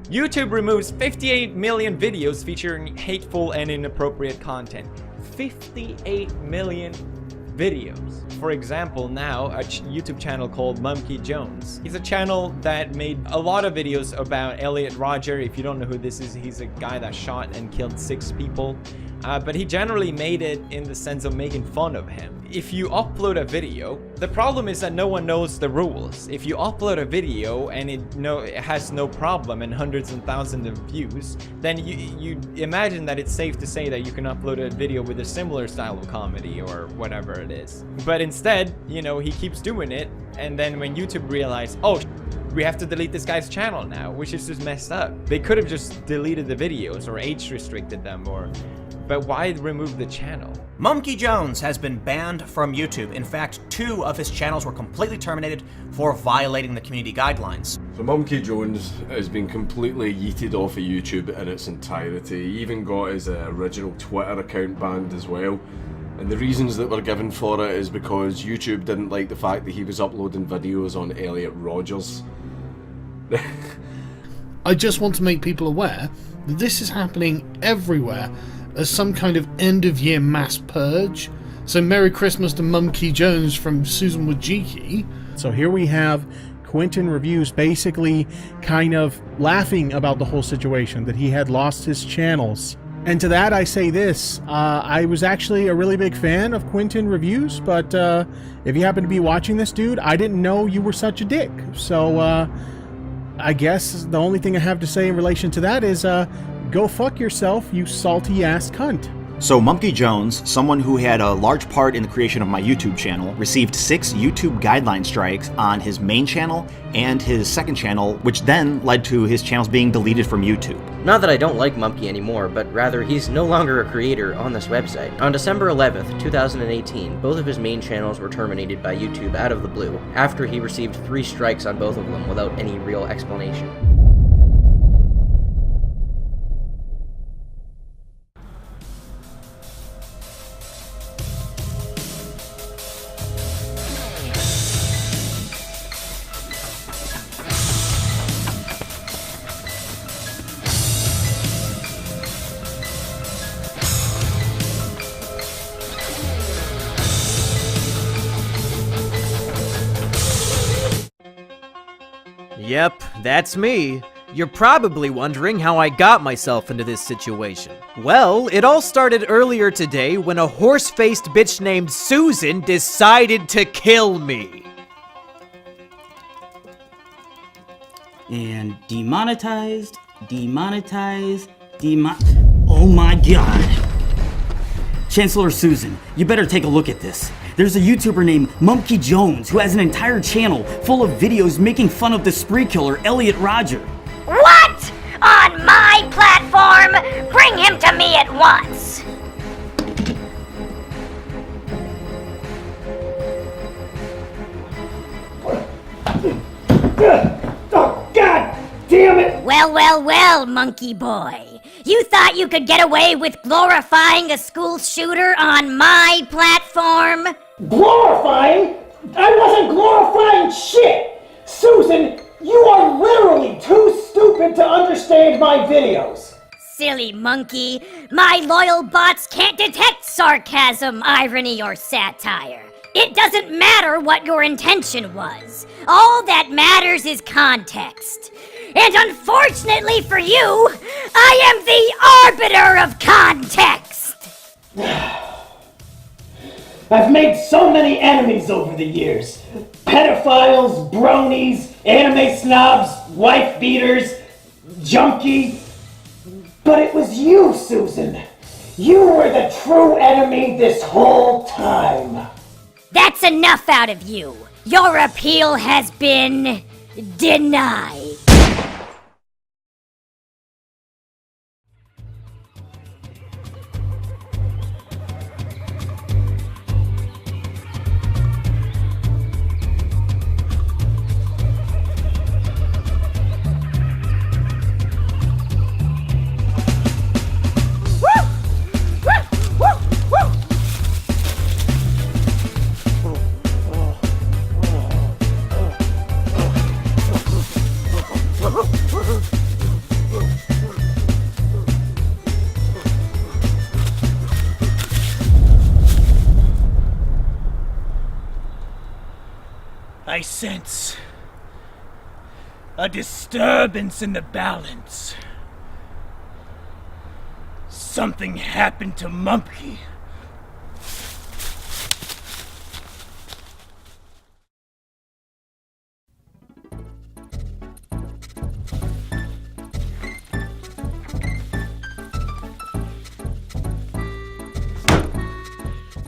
YouTube removes 58 million videos featuring hateful and inappropriate content. 58 million videos. For example, now a YouTube channel called Monkey Jones. He's a channel that made a lot of videos about Elliot Rodger. If you don't know who this is, he's a guy that shot and killed 6 people. But he generally made it in the sense of making fun of him. If you upload a video, the problem is that no one knows the rules. If you upload a video and it has no problem and hundreds and thousands of views, then you imagine that it's safe to say that you can upload a video with a similar style of comedy or whatever it is. But instead, you know, he keeps doing it, and then when YouTube realized, oh, we have to delete this guy's channel now, which is just messed up. They could have just deleted the videos or age restricted them, but why remove the channel? Monkey Jones has been banned from YouTube. In fact, 2 of his channels were completely terminated for violating the community guidelines. So Monkey Jones has been completely yeeted off of YouTube in its entirety. He even got his original Twitter account banned as well. And the reasons that were given for it is because YouTube didn't like the fact that he was uploading videos on Elliot Rodgers. I just want to make people aware that this is happening everywhere as some kind of end-of-year mass purge. So Merry Christmas to Monkey Jones from Susan Wojcicki. So here we have Quentin Reviews basically kind of laughing about the whole situation, that he had lost his channels. And to that I say this, I was actually a really big fan of Quentin Reviews, but if you happen to be watching this, dude, I didn't know you were such a dick. So I guess the only thing I have to say in relation to that is go fuck yourself, you salty ass cunt. So Monkey Jones, someone who had a large part in the creation of my YouTube channel, received 6 YouTube guideline strikes on his main channel and his second channel, which then led to his channels being deleted from YouTube. Not that I don't like Monkey anymore, but rather he's no longer a creator on this website. On December 11th, 2018, both of his main channels were terminated by YouTube out of the blue, after he received 3 strikes on both of them without any real explanation. Yep, that's me. You're probably wondering how I got myself into this situation. Well, it all started earlier today when a horse-faced bitch named Susan decided to kill me. And demonetized, oh my god. Chancellor Susan, you better take a look at this. There's a YouTuber named Monkey Jones who has an entire channel full of videos making fun of the spree killer Elliot Rodger. What? On my platform? Bring him to me at once! Oh, God damn it! Well, monkey boy. You thought you could get away with glorifying a school shooter on my platform? Glorifying? I wasn't glorifying shit! Susan, you are literally too stupid to understand my videos. Silly monkey. My loyal bots can't detect sarcasm, irony, or satire. It doesn't matter what your intention was. All that matters is context. And unfortunately for you, I am the arbiter of context! I've made so many enemies over the years. Pedophiles, bronies, anime snobs, wife beaters, junkie. But it was you, Susan. You were the true enemy this whole time. That's enough out of you. Your appeal has been denied. I sense a disturbance in the balance. Something happened to Mumpy.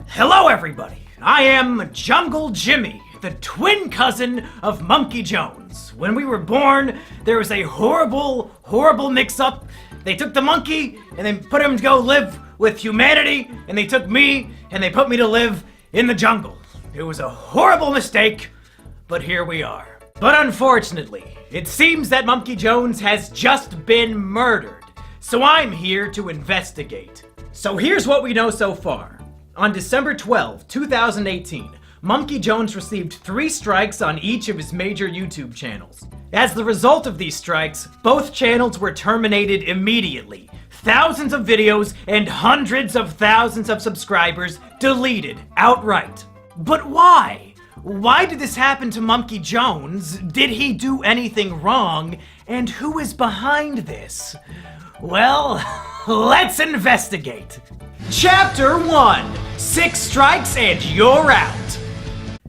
Hello, everybody. I am Jungle Jimmy, the twin cousin of Monkey Jones. When we were born, there was a horrible, horrible mix-up. They took the monkey and then put him to go live with humanity, and they took me and they put me to live in the jungle. It was a horrible mistake, but here we are. But unfortunately, it seems that Monkey Jones has just been murdered, so I'm here to investigate. So here's what we know so far. On December 12, 2018, Monkey Jones received 3 strikes on each of his major YouTube channels. As the result of these strikes, both channels were terminated immediately. Thousands of videos and hundreds of thousands of subscribers deleted outright. But why? Why did this happen to Monkey Jones? Did he do anything wrong? And who is behind this? Well, let's investigate. Chapter 1, 6 strikes and you're out.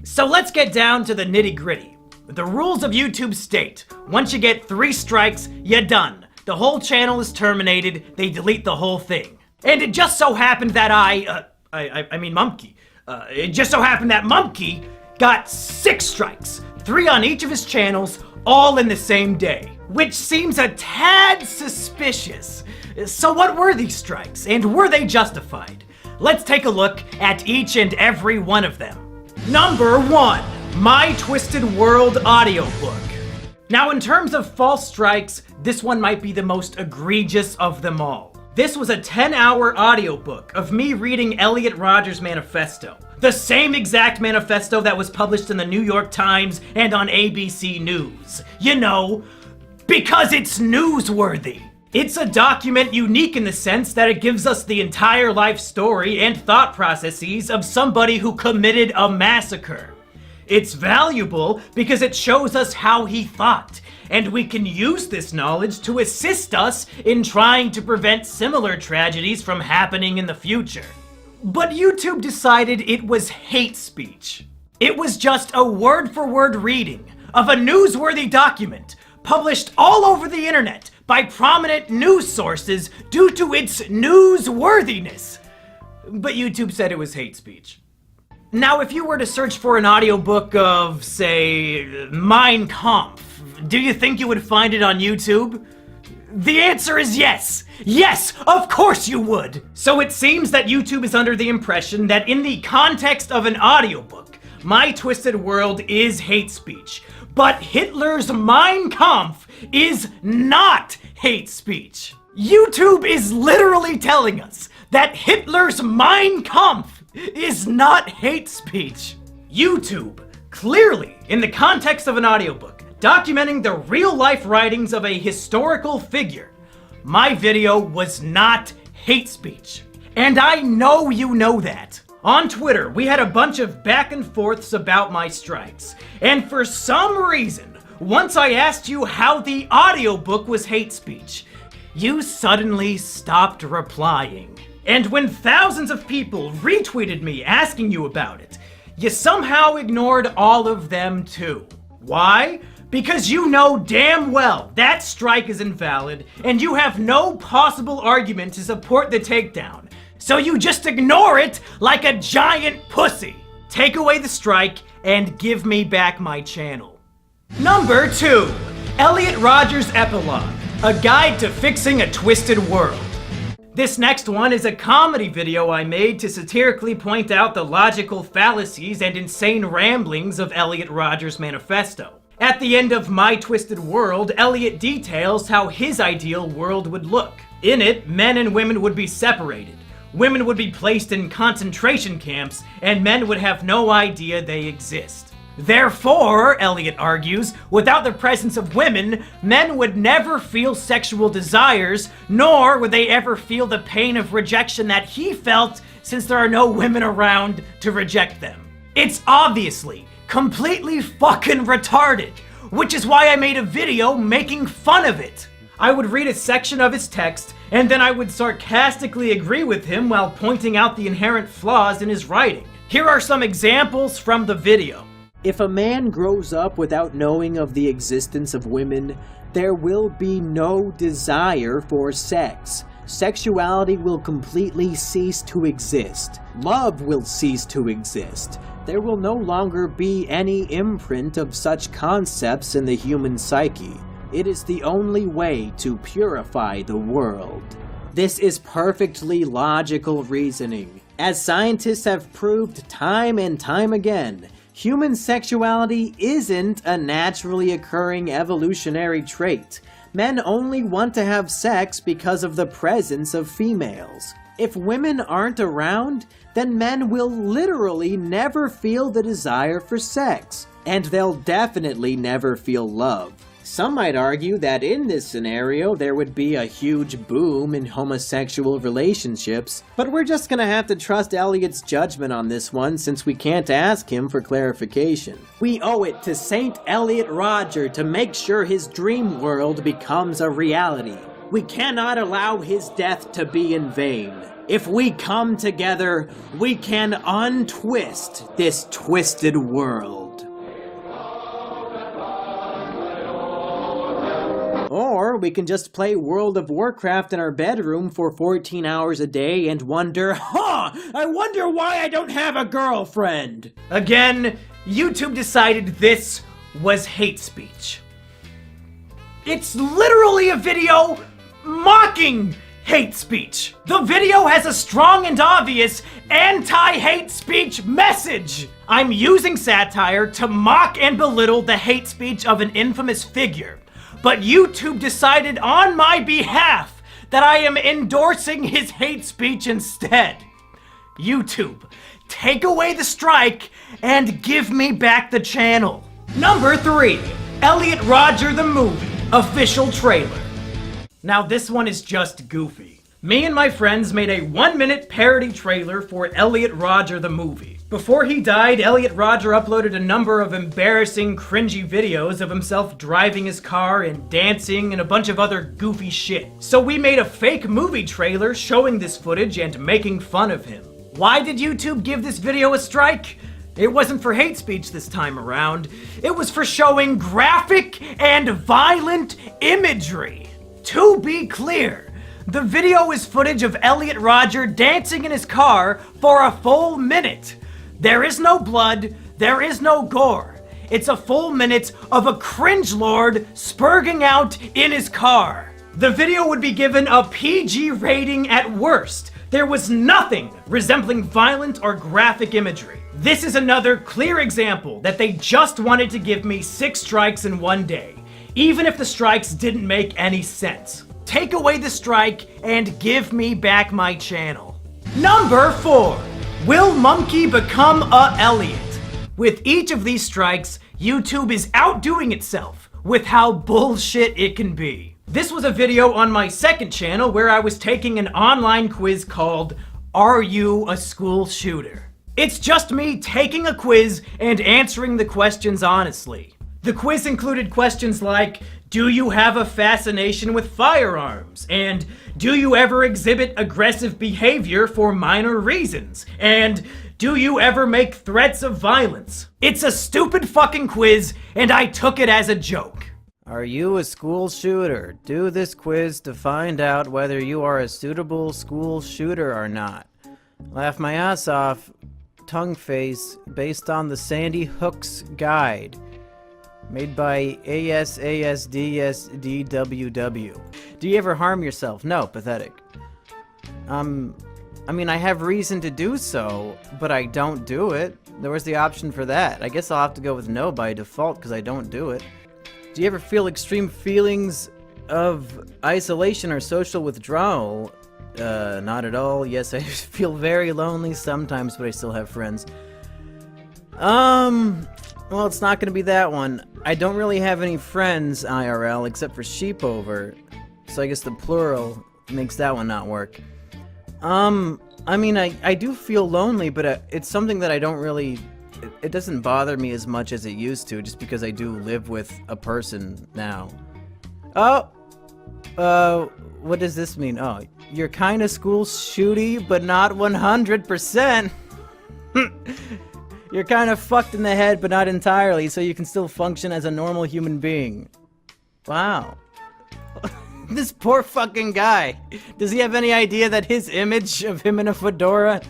So let's get down to the nitty-gritty. The rules of YouTube state, once you get 3 strikes, you're done. The whole channel is terminated, they delete the whole thing. And it just so happened that Monkey. It just so happened that Monkey got 6 strikes, 3 on each of his channels, all in the same day. Which seems a tad suspicious. So what were these strikes, and were they justified? Let's take a look at each and every one of them. Number 1, My Twisted World audiobook. Now in terms of false strikes, this one might be the most egregious of them all. This was a 10-hour audiobook of me reading Elliot Rodgers' manifesto. The same exact manifesto that was published in the New York Times and on ABC News. You know, because it's newsworthy. It's a document unique in the sense that it gives us the entire life story and thought processes of somebody who committed a massacre. It's valuable because it shows us how he thought, and we can use this knowledge to assist us in trying to prevent similar tragedies from happening in the future. But YouTube decided it was hate speech. It was just a word-for-word reading of a newsworthy document published all over the internet by prominent news sources due to its newsworthiness. But YouTube said it was hate speech. Now, if you were to search for an audiobook of, say, Mein Kampf, do you think you would find it on YouTube? The answer is yes! Yes, of course you would! So it seems that YouTube is under the impression that in the context of an audiobook, My Twisted World is hate speech. But Hitler's Mein Kampf is not hate speech. YouTube is literally telling us that Hitler's Mein Kampf is not hate speech. YouTube, clearly, in the context of an audiobook, documenting the real-life writings of a historical figure, my video was not hate speech. And I know you know that. On Twitter, we had a bunch of back and forths about my strikes. And for some reason, once I asked you how the audiobook was hate speech, you suddenly stopped replying. And when thousands of people retweeted me asking you about it, you somehow ignored all of them too. Why? Because you know damn well that strike is invalid, and you have no possible argument to support the takedown. So you just ignore it like a giant pussy. Take away the strike and give me back my channel. Number 2, Elliot Rodgers' Epilogue, a guide to fixing a twisted world. This next one is a comedy video I made to satirically point out the logical fallacies and insane ramblings of Elliot Rodgers' manifesto. At the end of My Twisted World, Elliot details how his ideal world would look. In it, men and women would be separated. Women would be placed in concentration camps, and men would have no idea they exist. Therefore, Elliot argues, without the presence of women, men would never feel sexual desires, nor would they ever feel the pain of rejection that he felt since there are no women around to reject them. It's obviously completely fucking retarded, which is why I made a video making fun of it. I would read a section of his text, and then I would sarcastically agree with him while pointing out the inherent flaws in his writing. Here are some examples from the video. If a man grows up without knowing of the existence of women, there will be no desire for sex. Sexuality will completely cease to exist. Love will cease to exist. There will no longer be any imprint of such concepts in the human psyche. It is the only way to purify the world. This is perfectly logical reasoning. As scientists have proved time and time again, human sexuality isn't a naturally occurring evolutionary trait. Men only want to have sex because of the presence of females. If women aren't around, then men will literally never feel the desire for sex, and they'll definitely never feel love. Some might argue that in this scenario there would be a huge boom in homosexual relationships, but we're just gonna have to trust Elliot's judgment on this one since we can't ask him for clarification. We owe it to Saint Elliot Rodger to make sure his dream world becomes a reality. We cannot allow his death to be in vain. If we come together, we can untwist this twisted world. Or we can just play World of Warcraft in our bedroom for 14 hours a day and wonder, I wonder why I don't have a girlfriend. Again, YouTube decided this was hate speech. It's literally a video mocking hate speech. The video has a strong and obvious anti-hate speech message. I'm using satire to mock and belittle the hate speech of an infamous figure. But YouTube decided on my behalf that I am endorsing his hate speech instead. YouTube, take away the strike and give me back the channel. Number 3, Elliot Rodger the Movie, official trailer. Now this one is just goofy. Me and my friends made a 1-minute parody trailer for Elliot Rodger the Movie. Before he died, Elliot Rodger uploaded a number of embarrassing, cringy videos of himself driving his car and dancing and a bunch of other goofy shit. So we made a fake movie trailer showing this footage and making fun of him. Why did YouTube give this video a strike? It wasn't for hate speech this time around. It was for showing graphic and violent imagery. To be clear, the video is footage of Elliot Rodger dancing in his car for a full minute. There is no blood, there is no gore. It's a full minute of a cringe lord spurging out in his car. The video would be given a PG rating at worst. There was nothing resembling violent or graphic imagery. This is another clear example that they just wanted to give me 6 strikes in one day, even if the strikes didn't make any sense. Take away the strike and give me back my channel. Number 4. Will Monkey become a Elliot? With each of these strikes, YouTube is outdoing itself with how bullshit it can be. This was a video on my second channel where I was taking an online quiz called Are You a School Shooter? It's just me taking a quiz and answering the questions honestly. The quiz included questions like, do you have a fascination with firearms? And do you ever exhibit aggressive behavior for minor reasons? And do you ever make threats of violence? It's a stupid fucking quiz, and I took it as a joke. Are you a school shooter? Do this quiz to find out whether you are a suitable school shooter or not. Laugh my ass off, tongue face, based on the Sandy Hook's guide. Made by ASASDSDWW. Do you ever harm yourself? No, pathetic. I mean, I have reason to do so, but I don't do it. There was the option for that. I guess I'll have to go with no by default because I don't do it. Do you ever feel extreme feelings of isolation or social withdrawal? Not at all. Yes, I feel very lonely sometimes, but I still have friends. Well, it's not gonna be that one. I don't really have any friends IRL except for Sheepover, so I guess the plural makes that one not work. I mean, I do feel lonely, but it's something that I don't really it doesn't bother me as much as it used to, just because I do live with a person now. Oh! What does this mean? Oh, you're kinda school shooty, but not 100%. You're kinda fucked in the head, but not entirely, so you can still function as a normal human being. Wow. This poor fucking guy. Does he have any idea that his image of him in a fedora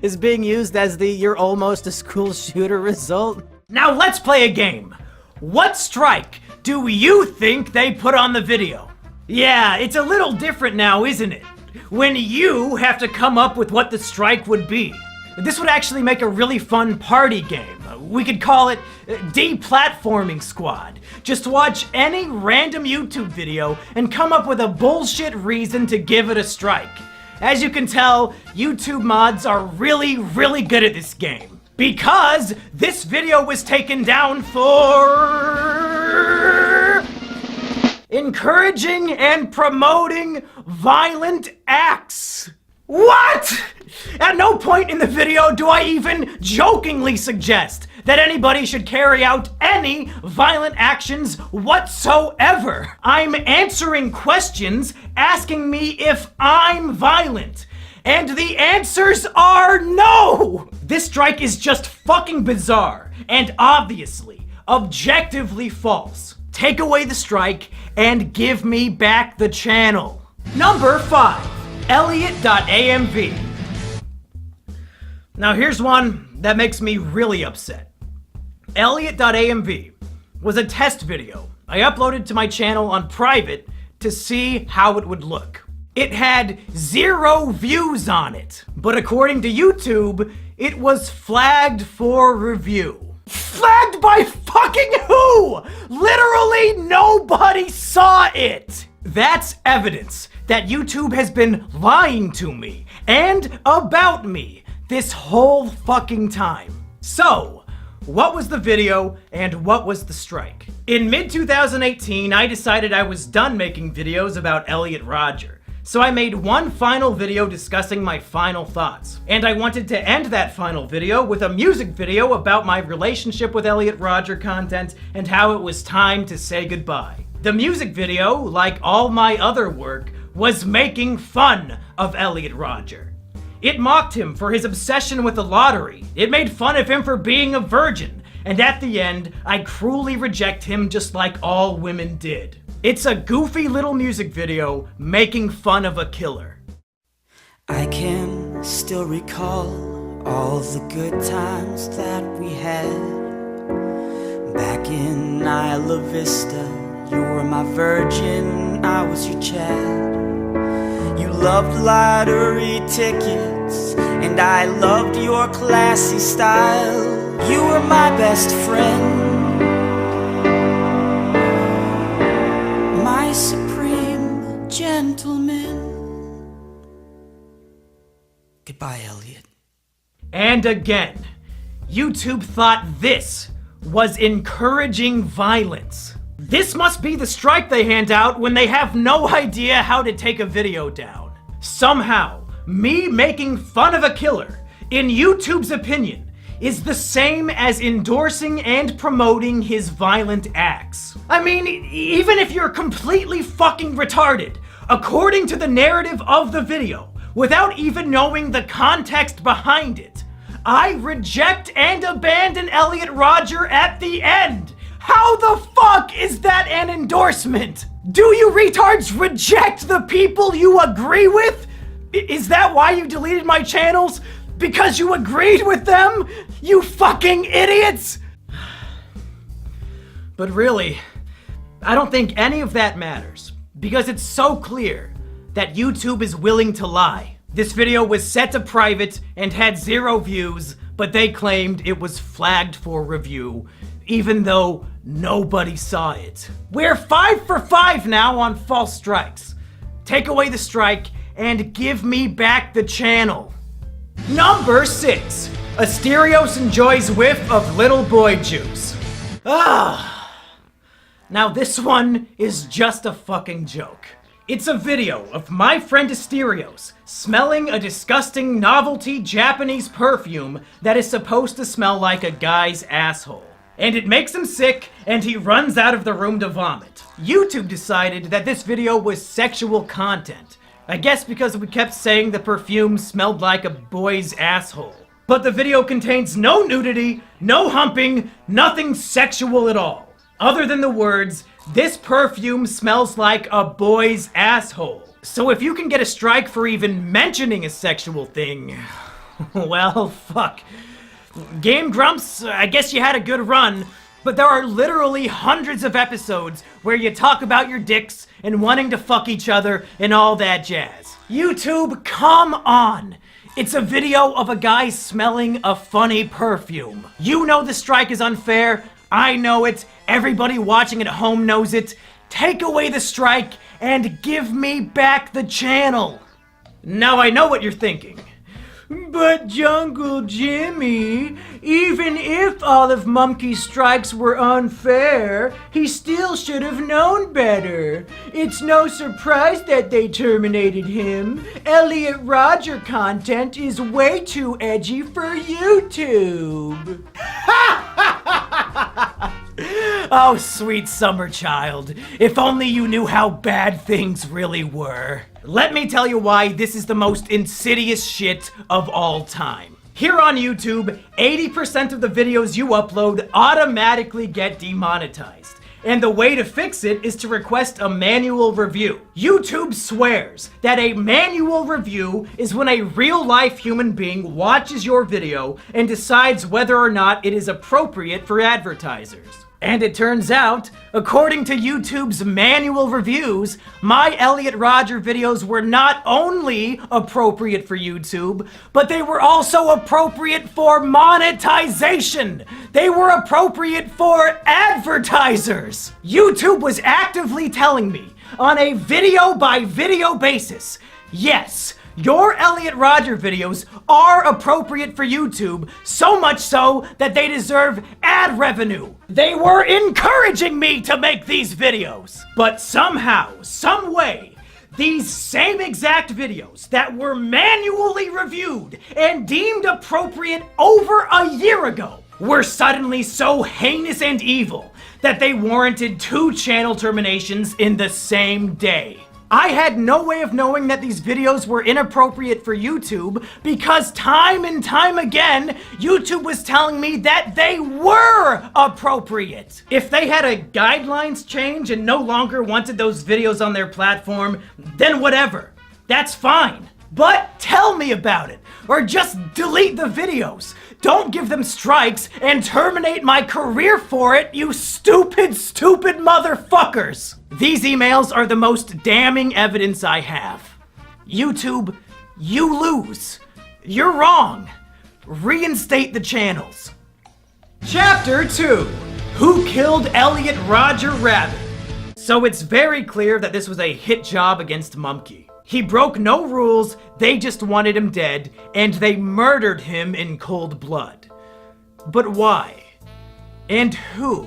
is being used as the "you're almost a school shooter" result? Now let's play a game. What strike do you think they put on the video? Yeah, it's a little different now, isn't it? When you have to come up with what the strike would be. This would actually make a really fun party game. We could call it Deplatforming Squad. Just watch any random YouTube video and come up with a bullshit reason to give it a strike. As you can tell, YouTube mods are really, really good at this game. Because this video was taken down for encouraging and promoting violent acts. What? At no point in the video do I even jokingly suggest that anybody should carry out any violent actions whatsoever. I'm answering questions asking me if I'm violent. And the answers are no! This strike is just fucking bizarre and obviously, objectively false. Take away the strike and give me back the channel. Number 5. Elliot.amv. Now here's one that makes me really upset. Elliot.amv was a test video I uploaded to my channel on private to see how it would look. It had 0 views on it, but according to YouTube, it was flagged for review. Flagged by fucking who? Literally nobody saw it! That's evidence that YouTube has been lying to me and about me this whole fucking time. So, what was the video and what was the strike? In mid-2018, I decided I was done making videos about Elliot Rodger. So I made one final video discussing my final thoughts. And I wanted to end that final video with a music video about my relationship with Elliot Rodger content and how it was time to say goodbye. The music video, like all my other work, was making fun of Elliot Rodger. It mocked him for his obsession with the lottery. It made fun of him for being a virgin. And at the end, I cruelly reject him just like all women did. It's a goofy little music video making fun of a killer. I can still recall all the good times that we had. Back in Isla Vista, you were my virgin, I was your Chad. You loved lottery tickets, and I loved your classy style. You were my best friend, my supreme gentleman. Goodbye, Elliot. And again, YouTube thought this was encouraging violence. This must be the strike they hand out when they have no idea how to take a video down. Somehow, me making fun of a killer, in YouTube's opinion, is the same as endorsing and promoting his violent acts. I mean, even if you're completely fucking retarded, according to the narrative of the video, without even knowing the context behind it, I reject and abandon Elliot Rodger at the end. How the fuck is that an endorsement? Do you retards reject the people you agree with? Is that why you deleted my channels? Because you agreed with them? You fucking idiots! But really, I don't think any of that matters, because it's so clear that YouTube is willing to lie. This video was set to private and had 0 views, but they claimed it was flagged for review, even though nobody saw it. We're 5 for 5 now on false strikes. Take away the strike and give me back the channel. Number 6. Asterios enjoys whiff of little boy juice. Now this one is just a fucking joke. It's a video of my friend Asterios smelling a disgusting novelty Japanese perfume that is supposed to smell like a guy's asshole. And it makes him sick, and he runs out of the room to vomit. YouTube decided that this video was sexual content. I guess because we kept saying the perfume smelled like a boy's asshole. But the video contains no nudity, no humping, nothing sexual at all. Other than the words, "This perfume smells like a boy's asshole." So if you can get a strike for even mentioning a sexual thing, well, fuck. Game Grumps, I guess you had a good run, but there are literally hundreds of episodes where you talk about your dicks and wanting to fuck each other and all that jazz. YouTube, come on! It's a video of a guy smelling a funny perfume. You know the strike is unfair. I know it. Everybody watching at home knows it. Take away the strike and give me back the channel. Now I know what you're thinking. But Jungle Jimmy, even if all of Mumkey's strikes were unfair, he still should have known better. It's no surprise that they terminated him. Elliot Rodger content is way too edgy for YouTube. Oh, sweet summer child. If only you knew how bad things really were. Let me tell you why this is the most insidious shit of all time. Here on YouTube, 80% of the videos you upload automatically get demonetized. And the way to fix it is to request a manual review. YouTube swears that a manual review is when a real-life human being watches your video and decides whether or not it is appropriate for advertisers. And it turns out, according to YouTube's manual reviews, my Elliot Rodger videos were not only appropriate for YouTube, but they were also appropriate for monetization. They were appropriate for advertisers. YouTube was actively telling me on a video-by-video basis, yes, your Elliot Rodger videos are appropriate for YouTube, so much so that they deserve ad revenue. They were encouraging me to make these videos. But somehow, some way, these same exact videos that were manually reviewed and deemed appropriate over a year ago were suddenly so heinous and evil that they warranted 2 channel terminations in the same day. I had no way of knowing that these videos were inappropriate for YouTube because time and time again, YouTube was telling me that they were appropriate. If they had a guidelines change and no longer wanted those videos on their platform, then whatever. That's fine. But tell me about it, or just delete the videos. Don't give them strikes and terminate my career for it, you stupid, stupid motherfuckers! These emails are the most damning evidence I have. YouTube, you lose. You're wrong. Reinstate the channels. Chapter 2. Who Killed Elliot Rodger Rabbit? So it's very clear that this was a hit job against Mumkey. He broke no rules, they just wanted him dead, and they murdered him in cold blood. But why? And who?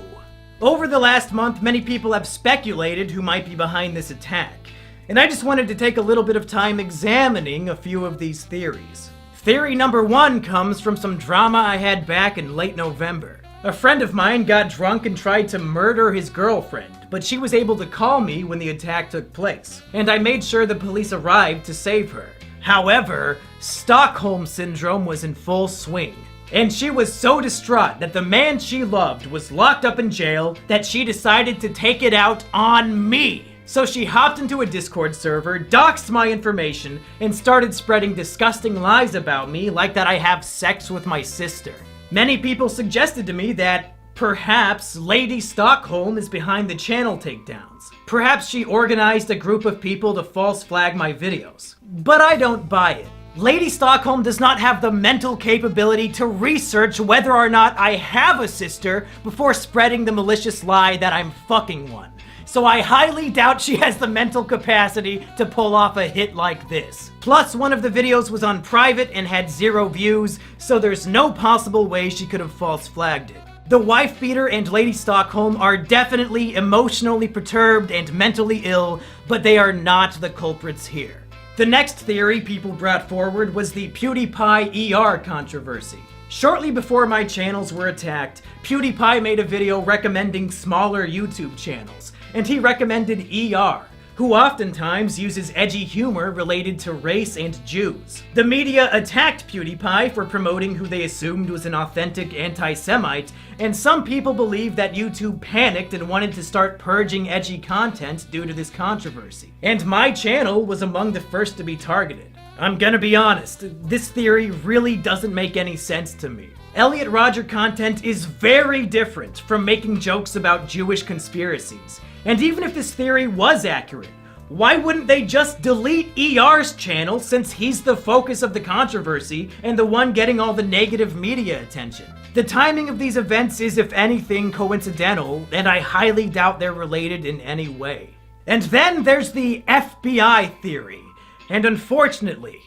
Over the last month, many people have speculated who might be behind this attack, and I just wanted to take a little bit of time examining a few of these theories. Theory number 1 comes from some drama I had back in late November. A friend of mine got drunk and tried to murder his girlfriend, but she was able to call me when the attack took place, and I made sure the police arrived to save her. However, Stockholm Syndrome was in full swing, and she was so distraught that the man she loved was locked up in jail that she decided to take it out on me. So she hopped into a Discord server, doxed my information, and started spreading disgusting lies about me, like that I have sex with my sister. Many people suggested to me that perhaps Lady Stockholm is behind the channel takedowns. Perhaps she organized a group of people to false flag my videos. But I don't buy it. Lady Stockholm does not have the mental capability to research whether or not I have a sister before spreading the malicious lie that I'm fucking one. So I highly doubt she has the mental capacity to pull off a hit like this. Plus, one of the videos was on private and had 0 views, so there's no possible way she could have false flagged it. The wife beater and Lady Stockholm are definitely emotionally perturbed and mentally ill, but they are not the culprits here. The next theory people brought forward was the PewDiePie ER controversy. Shortly before my channels were attacked, PewDiePie made a video recommending smaller YouTube channels, and he recommended ER, who oftentimes uses edgy humor related to race and Jews. The media attacked PewDiePie for promoting who they assumed was an authentic anti-Semite, and some people believe that YouTube panicked and wanted to start purging edgy content due to this controversy. And my channel was among the first to be targeted. I'm gonna be honest, this theory really doesn't make any sense to me. Elliot Rodger content is very different from making jokes about Jewish conspiracies. And even if this theory was accurate, why wouldn't they just delete ER's channel since he's the focus of the controversy and the one getting all the negative media attention? The timing of these events is, if anything, coincidental, and I highly doubt they're related in any way. And then there's the FBI theory, and unfortunately,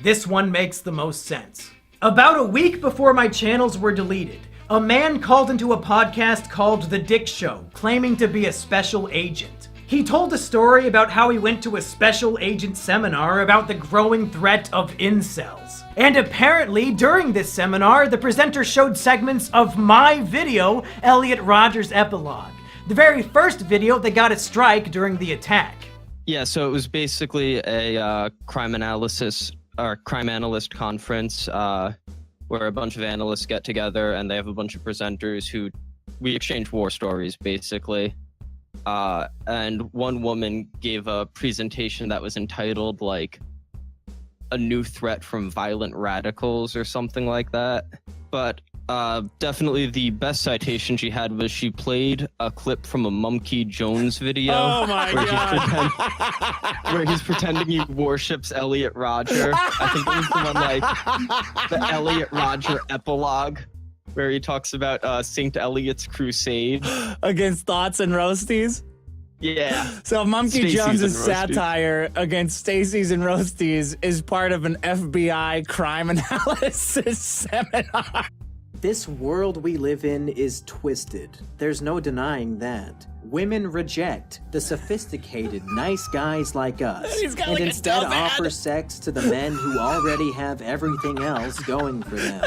this one makes the most sense. About a week before my channels were deleted, a man called into a podcast called The Dick Show, claiming to be a special agent. He told a story about how he went to a special agent seminar about the growing threat of incels. And apparently, during this seminar, the presenter showed segments of my video, Elliot Rodger's Epilogue, the very first video that got a strike during the attack. Yeah, so it was basically a crime analyst conference where a bunch of analysts get together and they have a bunch of presenters who we exchange war stories, basically. And one woman gave a presentation that was entitled, like, A New Threat from Violent Radicals or something like that. But definitely the best citation she had was she played a clip from a Mumkey Jones video. Oh my god! Where he's pretending he worships Elliot Rodger. I think it was the one, like, the Elliot Rodger epilogue, where he talks about St. Elliot's crusade against thoughts and roasties. Yeah. So Mumkey Stacey's Jones's and roasties. satire against Stacey's and Roasties is part of an FBI crime analysis seminar. This world we live in is twisted. There's no denying that. Women reject the sophisticated, nice guys like us, He's got and like a instead dumb ad. offer sex to the men who already have everything else going for them.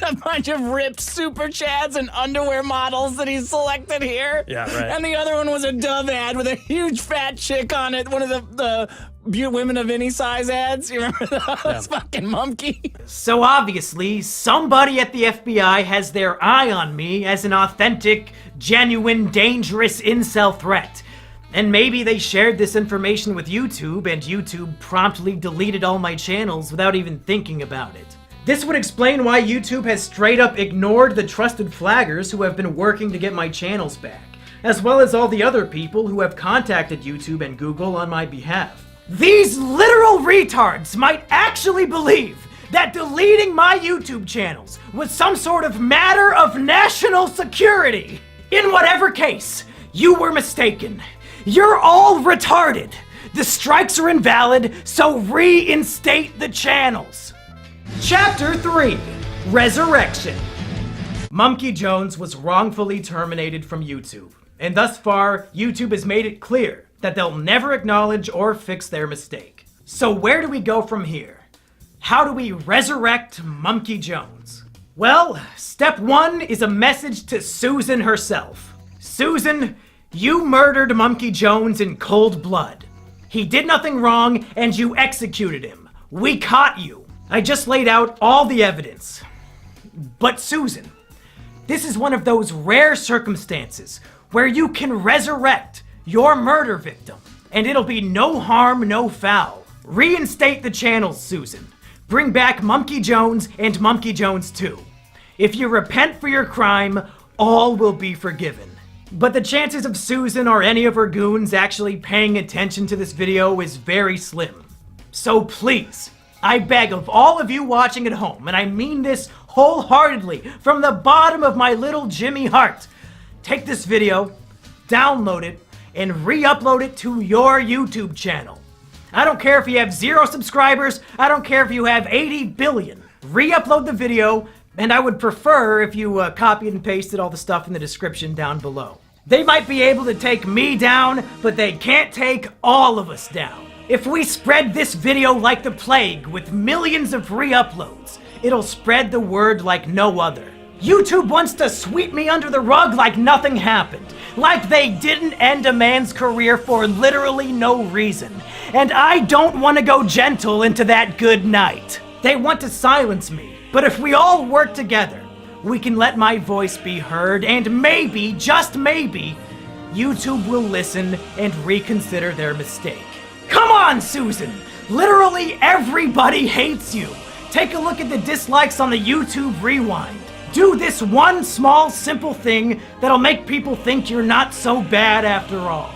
A bunch of ripped super chads and underwear models that he selected here. Yeah, right. And the other one was a Dove ad with a huge fat chick on it. One of the women of any size ads. You remember those? Fucking Mumkey. So obviously, somebody at the FBI has their eye on me as an authentic, genuine, dangerous incel threat. And maybe they shared this information with YouTube, and YouTube promptly deleted all my channels without even thinking about it. This would explain why YouTube has straight up ignored the trusted flaggers who have been working to get my channels back, as well as all the other people who have contacted YouTube and Google on my behalf. These literal retards might actually believe that deleting my YouTube channels was some sort of matter of national security. In whatever case, you were mistaken. You're all retarded. The strikes are invalid, so reinstate the channels. Chapter 3, Resurrection. Mumkey Jones was wrongfully terminated from YouTube, and thus far, YouTube has made it clear that they'll never acknowledge or fix their mistake. So where do we go from here? How do we resurrect Mumkey Jones? Well, step 1 is a message to Susan herself. Susan, you murdered Mumkey Jones in cold blood. He did nothing wrong, and you executed him. We caught you. I just laid out all the evidence. But Susan, this is one of those rare circumstances where you can resurrect your murder victim, and it'll be no harm, no foul. Reinstate the channels, Susan. Bring back Mumkey Jones and Mumkey Jones 2. If you repent for your crime, all will be forgiven. But the chances of Susan or any of her goons actually paying attention to this video is very slim. So please, I beg of all of you watching at home, and I mean this wholeheartedly from the bottom of my little Jimmy heart, take this video, download it, and re-upload it to your YouTube channel. I don't care if you have 0 subscribers, I don't care if you have 80 billion. Re-upload the video, And I would prefer if you copied and pasted all the stuff in the description down below. They might be able to take me down, but they can't take all of us down. If we spread this video like the plague with millions of re-uploads, it'll spread the word like no other. YouTube wants to sweep me under the rug like nothing happened. Like they didn't end a man's career for literally no reason. And I don't want to go gentle into that good night. They want to silence me. But if we all work together, we can let my voice be heard, and maybe, just maybe, YouTube will listen and reconsider their mistake. Come on, Susan! Literally everybody hates you. Take a look at the dislikes on the YouTube Rewind. Do this one small, simple thing that'll make people think you're not so bad after all.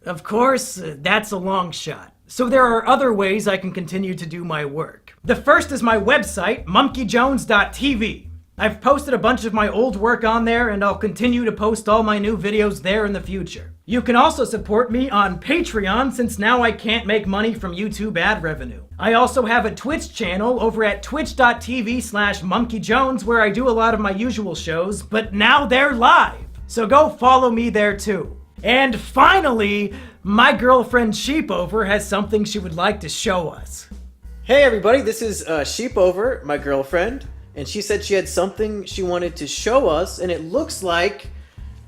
Of course, that's a long shot. So there are other ways I can continue to do my work. The first is my website, monkeyjones.tv. I've posted a bunch of my old work on there, and I'll continue to post all my new videos there in the future. You can also support me on Patreon, since now I can't make money from YouTube ad revenue. I also have a Twitch channel over at twitch.tv/monkeyjones where I do a lot of my usual shows, but now they're live. So go follow me there too. And finally, my girlfriend Sheepover has something she would like to show us. Hey everybody, this is Sheepover, my girlfriend, and she said she had something she wanted to show us, and it looks like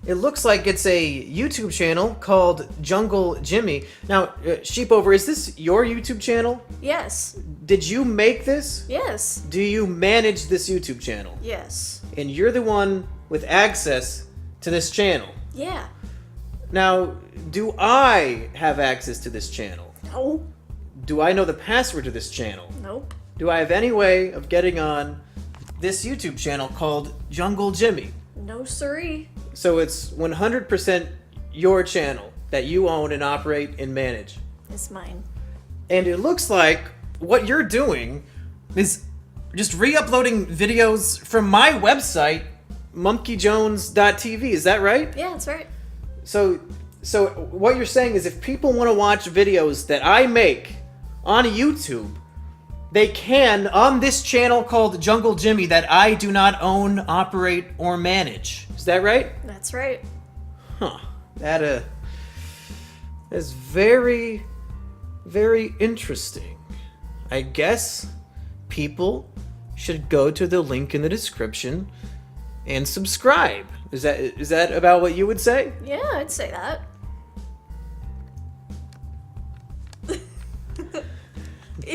it's a YouTube channel called Jungle Jimmy. Now, Sheepover, is this your YouTube channel? Yes. Did you make this? Yes. Do you manage this YouTube channel? Yes. And you're the one with access to this channel? Yeah. Now, do I have access to this channel? No. Do I know the password to this channel? Nope. Do I have any way of getting on this YouTube channel called Jungle Jimmy? No siree. So it's 100% your channel that you own and operate and manage. It's mine. And it looks like what you're doing is just re-uploading videos from my website, monkeyjones.tv. Is that right? Yeah, that's right. So what you're saying is if people want to watch videos that I make on YouTube, they can on this channel called Jungle Jimmy that I do not own, operate, or manage. Is that right? That's right. Huh. That is very, very interesting. I guess people should go to the link in the description and subscribe. Is that about what you would say? Yeah, I'd say that.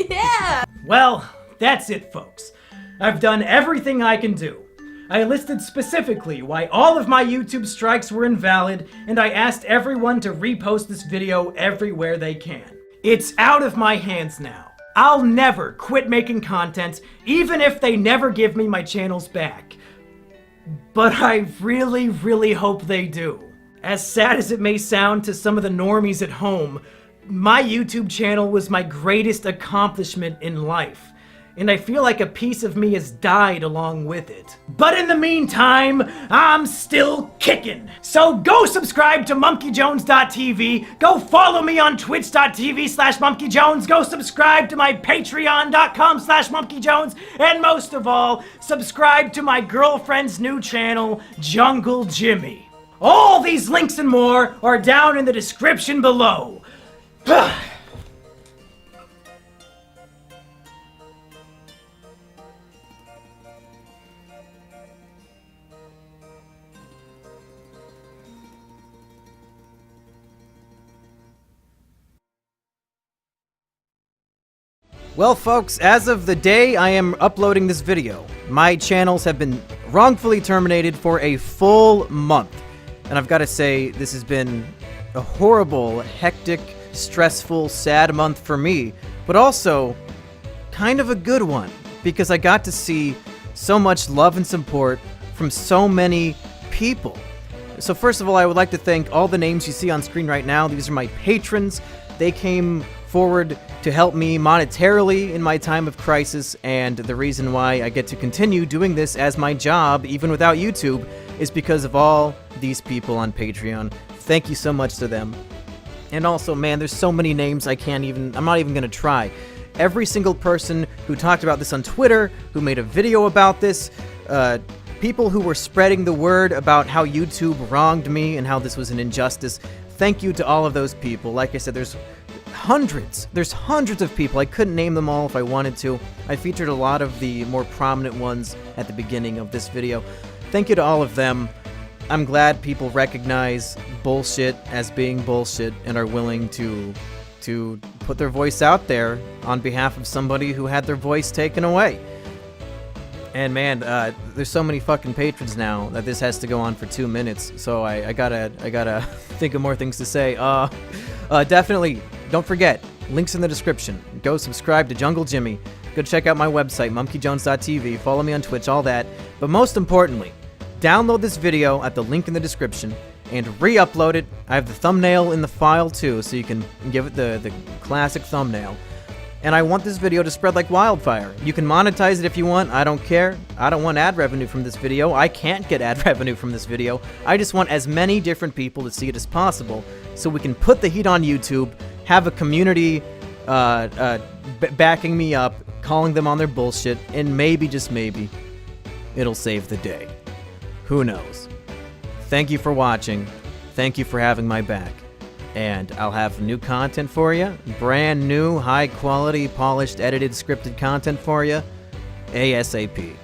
Yeah! Well, that's it, folks. I've done everything I can do. I listed specifically why all of my YouTube strikes were invalid, and I asked everyone to repost this video everywhere they can. It's out of my hands now. I'll never quit making content, even if they never give me my channels back. But I really, really hope they do. As sad as it may sound to some of the normies at home, my YouTube channel was my greatest accomplishment in life, and I feel like a piece of me has died along with it. But in the meantime, I'm still kicking. So go subscribe to monkeyjones.tv, go follow me on twitch.tv/monkeyjones, go subscribe to my patreon.com/monkeyjones, and most of all, subscribe to my girlfriend's new channel, Jungle Jimmy. All these links and more are down in the description below. Well, folks, as of the day I am uploading this video, my channels have been wrongfully terminated for a full month. And I've got to say, this has been a horrible, hectic, stressful, sad month for me, but also kind of a good one, because I got to see so much love and support from so many people. So first of all, I would like to thank all the names you see on screen right now. These are my patrons. They came forward to help me monetarily in my time of crisis, and the reason why I get to continue doing this as my job, even without YouTube, is because of all these people on Patreon. Thank you so much to them. And also, man, there's so many names I'm not even gonna try. Every single person who talked about this on Twitter, who made a video about this, people who were spreading the word about how YouTube wronged me and how this was an injustice. Thank you to all of those people. Like I said, there's hundreds of people. I couldn't name them all if I wanted to. I featured a lot of the more prominent ones at the beginning of this video. Thank you to all of them. I'm glad people recognize bullshit as being bullshit and are willing to put their voice out there on behalf of somebody who had their voice taken away. And man, there's so many fucking patrons now that this has to go on for 2 minutes. So I gotta think of more things to say. Definitely, don't forget, links in the description. Go subscribe to Jungle Jimmy. Go check out my website, monkeyjones.tv. Follow me on Twitch, all that. But most importantly, download this video at the link in the description and re-upload it. I have the thumbnail in the file too, so you can give it the classic thumbnail. And I want this video to spread like wildfire. You can monetize it if you want, I don't care. I don't want ad revenue from this video. I can't get ad revenue from this video. I just want as many different people to see it as possible, so we can put the heat on YouTube, have a community backing me up, calling them on their bullshit, and maybe, just maybe, it'll save the day. Who knows? Thank you for watching. Thank you for having my back. And I'll have new content for you. Brand new, high quality, polished, edited, scripted content for you. ASAP.